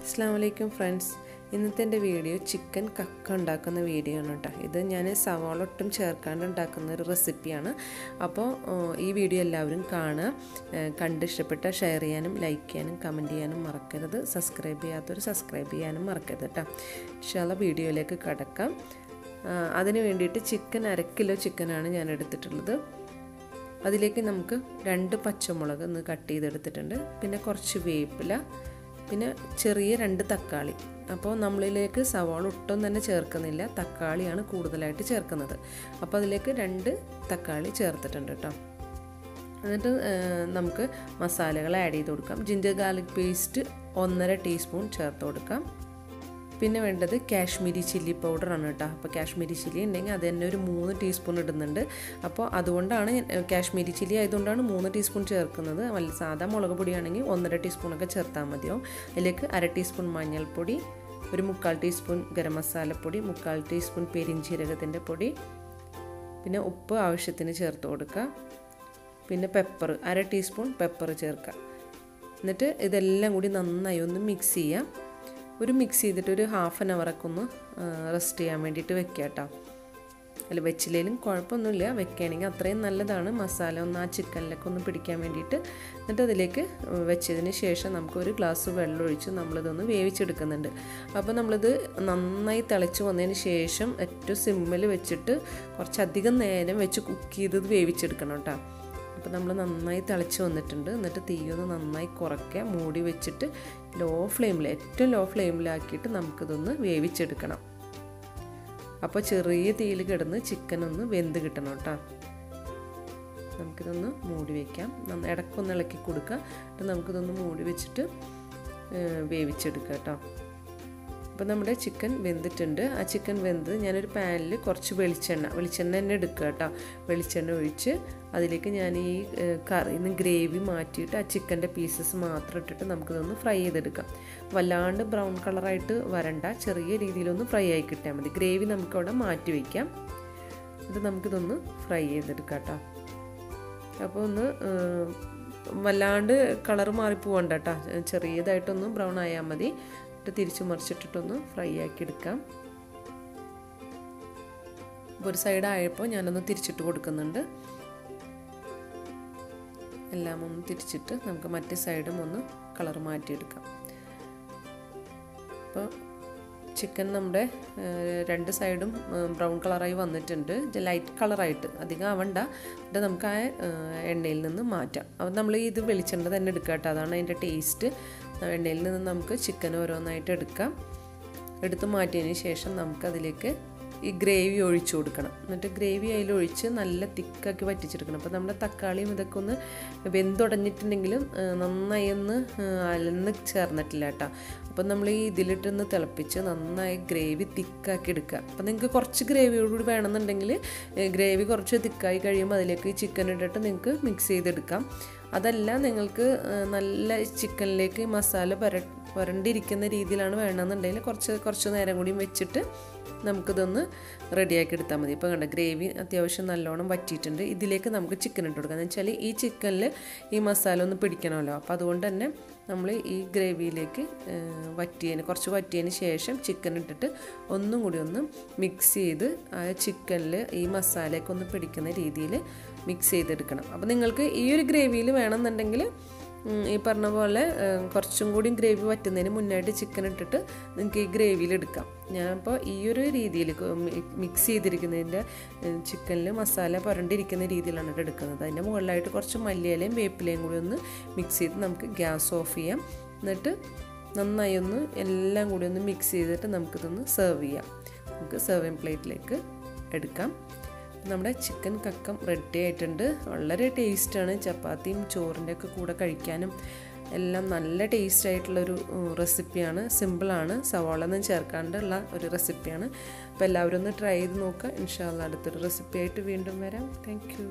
Assalamualaikum friends. ഇന്നത്തെ എൻ്റെ video chicken കക്ക ഉണ്ടാക്കുന്ന വീഡിയോ ആണ് കേട്ടോ. ഇത് ഞാൻ സവാള ഒട്ടും ചേർക്കാണ്ട് ഉണ്ടാക്കുന്ന ഒരു റെസിപ്പിയാണ്. അപ്പോൾ ഈ വീഡിയോ എല്ലാവരും കാണുക. കണ്ട് ഇഷ്ടപ്പെട്ട ഷെയർ ചെയ്യാനും ലൈക്ക് ചെയ്യാനും കമൻറ്റ് ചെയ്യാനും മറക്കരുത്. സബ്സ്ക്രൈബ് ചെയ്യാത്തവർ സബ്സ്ക്രൈബ് ചെയ്യാനും മറക്കരുത് കേട്ടോ. ഇൻഷാല്ലാ വീഡിയോയിലേക്ക് കടക്കാം. അതിന് വേണ്ടിയിട്ട് ചിക്കൻ 1/2 കിലോ ചിക്കനാണ് ഞാൻ എടുത്തിട്ടുള്ളത്. അതിലേക്ക് നമുക്ക് 2 പച്ചമുളക് ഒന്ന് കട്ട് ചെയ്തെടുത്തിട്ടുണ്ട്. പിന്നെ കുറച്ച് വേപ്പില, പിന്നെ ചെറിയ 2 തക്കാളി. അപ്പോൾ നമ്മളിലേക്ക് സവാള ഒട്ടും തന്നെ ചേർക്കുന്നില്ല, തക്കാളിയാണ് കൂടുതലായിട്ട് ചേർക്കുന്നത്. അപ്പോൾ അതിലേക്ക് 2 തക്കാളി ചേർത്തിട്ടുണ്ട് കേട്ടോ. എന്നിട്ട് നമുക്ക് മസാലകൾ ആഡ് ചെയ്ത് കൊടുക്കാം. ജിഞ്ചർ ഗാർലിക് പേസ്റ്റ് 1.5 ടീസ്പൂൺ ചേർത്ത് കൊടുക്കാം. പിന്നെ വേണ്ടത് കാശ്മീരി ചില്ലി പൗഡറാണ് കേട്ടോ. അപ്പോൾ കാശ്മീരി ചില്ലി ഉണ്ടെങ്കിൽ അത് തന്നെ ഒരു 3 ടീസ്പൂൺ ഇടുന്നുണ്ട്. അപ്പോൾ അതുകൊണ്ടാണ് കാശ്മീരി ചില്ലി ആയതുകൊണ്ടാണ് 3 ടീസ്പൂൺ ചേർക്കുന്നത്. വല്ല സാധാ മുളക് പൊടിയാണെങ്കിൽ 1.5 ടീസ്പൂണൊക്കെ ചേർത്താൽ മതിയാവും. അതിലേക്ക് 1/2 ടീസ്പൂൺ മഞ്ഞൾപ്പൊടി, ഒരു 3/4 ടീസ്പൂൺ ഗരം മസാലപ്പൊടി, 3/4 ടീസ്പൂൺ പെരിഞ്ജീരകത്തിൻ്റെ പൊടി, പിന്നെ ഉപ്പ് ആവശ്യത്തിന് ചേർത്ത് കൊടുക്കുക. പിന്നെ പെപ്പർ 1/2 ടീസ്പൂൺ പെപ്പർ ചേർക്കുക. എന്നിട്ട് ഇതെല്ലാം കൂടി നന്നായി ഒന്ന് മിക്സ് ചെയ്യാം. ഒരു മിക്സ് ചെയ്തിട്ട് ഒരു 1/2 അവറൊക്കെ ഒന്ന് റെസ്റ്റ് ചെയ്യാൻ വേണ്ടിയിട്ട് വെക്കുക കേട്ടോ. അതിൽ വെച്ചില്ലെങ്കിലും കുഴപ്പമൊന്നുമില്ല, വെക്കുകയാണെങ്കിൽ അത്രയും നല്ലതാണ്. മസാല ഒന്ന് ആ ചിക്കനിലൊക്കെ ഒന്ന് പിടിക്കാൻ വേണ്ടിയിട്ട്. എന്നിട്ട് അതിലേക്ക് വെച്ചതിന് ശേഷം നമുക്ക് ഒരു ഗ്ലാസ് വെള്ളം ഒഴിച്ച് നമ്മളിതൊന്ന് വേവിച്ചെടുക്കുന്നുണ്ട്. അപ്പോൾ നമ്മളിത് നന്നായി തിളച്ച് വന്നതിന് ശേഷം ഏറ്റവും സിമ്മിൽ വെച്ചിട്ട് കുറച്ചധികം നേരം വെച്ച് കുക്ക് ചെയ്ത് വേവിച്ചെടുക്കണം കേട്ടോ. അപ്പോൾ നമ്മൾ നന്നായി തിളച്ച് വന്നിട്ടുണ്ട്. എന്നിട്ട് തീയൊന്ന് നന്നായി കുറയ്ക്കുക, മൂടി വെച്ചിട്ട് ഏറ്റവും ലോ ഫ്ലെയിമിലാക്കിയിട്ട് നമുക്കിതൊന്ന് വേവിച്ചെടുക്കണം. അപ്പോൾ ചെറിയ തീയിൽ കിടന്ന് ചിക്കൻ ഒന്ന് വെന്ത് കിട്ടണം കേട്ടോ. നമുക്കിതൊന്ന് മൂടി വയ്ക്കാം. ഇടയ്ക്കൊന്ന് ഇളക്കി കൊടുക്കുക. എന്നിട്ട് നമുക്കിതൊന്ന് മൂടി വെച്ചിട്ട് വേവിച്ചെടുക്കുക കേട്ടോ. അപ്പോൾ നമ്മുടെ ചിക്കൻ വെന്തിട്ടുണ്ട്. ആ ചിക്കൻ വെന്ത് ഞാനൊരു പാനിൽ കുറച്ച് വെളിച്ചെണ്ണ തന്നെ എടുക്കുക കേട്ടോ. വെളിച്ചെണ്ണ ഒഴിച്ച് അതിലേക്ക് ഞാൻ ഈ കറിയിൽ നിന്ന് ഗ്രേവി മാറ്റിയിട്ട് ആ ചിക്കൻ്റെ പീസസ് മാത്രം ഇട്ടിട്ട് നമുക്കിതൊന്ന് ഫ്രൈ ചെയ്തെടുക്കാം. വല്ലാണ്ട് ബ്രൗൺ കളറായിട്ട് വരണ്ട, ചെറിയ രീതിയിലൊന്ന് ഫ്രൈ ആയി കിട്ടിയാൽ മതി. ഗ്രേവി നമുക്കവിടെ മാറ്റി വയ്ക്കാം. ഇത് നമുക്കിതൊന്ന് ഫ്രൈ ചെയ്തെടുക്കാം കേട്ടോ. അപ്പോൾ ഒന്ന് വല്ലാണ്ട് കളറ് മാറിപ്പോവണ്ട കേട്ടോ, ചെറിയതായിട്ടൊന്ന് ബ്രൗൺ ആയാൽ മതി. തിരിച്ചു മറിച്ചിട്ടിട്ടൊന്ന് ഫ്രൈ ആക്കി എടുക്കാം. ഒരു സൈഡ് ആയപ്പോൾ ഞാനൊന്ന് തിരിച്ചിട്ട് കൊടുക്കുന്നുണ്ട്. എല്ലാം ഒന്ന് തിരിച്ചിട്ട് നമുക്ക് മറ്റേ സൈഡും ഒന്ന് കളർ മാറ്റിയെടുക്കാം. അപ്പോൾ ചിക്കൻ നമ്മുടെ 2 സൈഡും ബ്രൗൺ കളറായി വന്നിട്ടുണ്ട്. ലൈറ്റ് കളറായിട്ട് അധികം ആവണ്ട. എന്നിട്ട് നമുക്ക് ആ എണ്ണയിൽ നിന്ന് മാറ്റാം. അപ്പോൾ നമ്മൾ ഇത് വെളിച്ചെണ്ണ തന്നെ എടുക്കുക കേട്ടോ, അതാണ് അതിൻ്റെ ടേസ്റ്റ്. എണ്ണയിൽ നിന്ന് നമുക്ക് ചിക്കൻ ഓരോന്നായിട്ട് എടുത്ത് മാറ്റിയതിന് ശേഷം നമുക്കതിലേക്ക് ഈ ഗ്രേവി ഒഴിച്ചു കൊടുക്കണം. എന്നിട്ട് ഗ്രേവി അതിലൊഴിച്ച് നല്ല തിക്കാക്കി വറ്റിച്ചെടുക്കണം. അപ്പോൾ നമ്മുടെ തക്കാളിയും ഇതൊക്കെ ഒന്ന് വെന്തുടഞ്ഞിട്ടുണ്ടെങ്കിലും നന്നായി ഒന്ന് അലന്ന് ചേർന്നിട്ടില്ല കേട്ടോ. അപ്പോൾ നമ്മൾ ഈ ഇതിലിട്ടൊന്ന് തിളപ്പിച്ച് നന്നായി ഗ്രേവി തിക്കാക്കി എടുക്കുക. അപ്പോൾ നിങ്ങൾക്ക് കുറച്ച് ഗ്രേവിയോടുകൂടി വേണമെന്നുണ്ടെങ്കിൽ ഗ്രേവി കുറച്ച് തിക്കായി കഴിയുമ്പോൾ അതിലേക്ക് ഈ ചിക്കൻ ഇട്ടിട്ട് നിങ്ങൾക്ക് മിക്സ് ചെയ്തെടുക്കാം. അതല്ല നിങ്ങൾക്ക് നല്ല ചിക്കനിലേക്ക് മസാല പുരണ്ടിരിക്കുന്ന രീതിയിലാണ് വേണമെന്നുണ്ടെങ്കിൽ കുറച്ച് നേരം കൂടിയും വെച്ചിട്ട് നമുക്കിതൊന്ന് റെഡിയാക്കി എടുത്താൽ മതി. ഇപ്പോൾ കണ്ട ഗ്രേവി അത്യാവശ്യം നല്ലോണം വറ്റിയിട്ടുണ്ട്. ഇതിലേക്ക് നമുക്ക് ചിക്കൻ ഇട്ട് കൊടുക്കാം. എന്ന് വെച്ചാൽ ഈ ചിക്കനിൽ ഈ മസാല ഒന്ന് പിടിക്കണമല്ലോ. അപ്പോൾ അതുകൊണ്ട് തന്നെ നമ്മൾ ഈ ഗ്രേവിയിലേക്ക് കുറച്ച് വറ്റിയതിന് ശേഷം ചിക്കൻ ഇട്ടിട്ട് ഒന്നും കൂടി ഒന്ന് മിക്സ് ചെയ്ത് ആ ചിക്കനിൽ ഈ മസാലയൊക്കെ ഒന്ന് പിടിക്കുന്ന രീതിയിൽ മിക്സ് ചെയ്തെടുക്കണം. അപ്പോൾ നിങ്ങൾക്ക് ഈ ഒരു ഗ്രേവിയിൽ വേണമെന്നുണ്ടെങ്കിൽ ഈ പറഞ്ഞ പോലെ കുറച്ചും കൂടി ഗ്രേവി വറ്റുന്നതിന് മുന്നായിട്ട് ചിക്കൻ ഇട്ടിട്ട് നിങ്ങൾക്ക് ഈ ഗ്രേവിയിൽ എടുക്കാം. ഞാനിപ്പോൾ ഈ ഒരു രീതിയിൽ മിക്സ് ചെയ്തിരിക്കുന്നതിൻ്റെ ചിക്കനിൽ മസാല പുരണ്ടിരിക്കുന്ന രീതിയിലാണ് എടുക്കുന്നത്. അതിൻ്റെ മുകളിലായിട്ട് കുറച്ച് മല്ലിയിലയും വേപ്പിലയും കൂടി ഒന്ന് മിക്സ് ചെയ്ത് നമുക്ക് ഗ്യാസ് ഓഫ് ചെയ്യാം. എന്നിട്ട് നന്നായി ഒന്ന് എല്ലാം കൂടി ഒന്ന് മിക്സ് ചെയ്തിട്ട് നമുക്കിതൊന്ന് സെർവ് ചെയ്യാം. നമുക്ക് സെർവിങ് പ്ലേറ്റിലേക്ക് എടുക്കാം. നമ്മുടെ ചിക്കൻ കക്കം റെഡി ആയിട്ടുണ്ട്. വളരെ ടേസ്റ്റാണ്. ചപ്പാത്തിയും ചോറിൻ്റെ ഒക്കെ കൂടെ കഴിക്കാനും എല്ലാം നല്ല ടേസ്റ്റ് ആയിട്ടുള്ളൊരു റെസിപ്പിയാണ്. സിമ്പിളാണ്, സവാള ഒന്നും ചേർക്കാണ്ടുള്ള ഒരു റെസിപ്പിയാണ്. അപ്പോൾ എല്ലാവരും ഒന്ന് ട്രൈ ചെയ്ത് നോക്കുക. ഇൻഷാ അല്ലാഹ് അടുത്തൊരു റെസിപ്പി ആയിട്ട് വീണ്ടും വരാം. Thank you.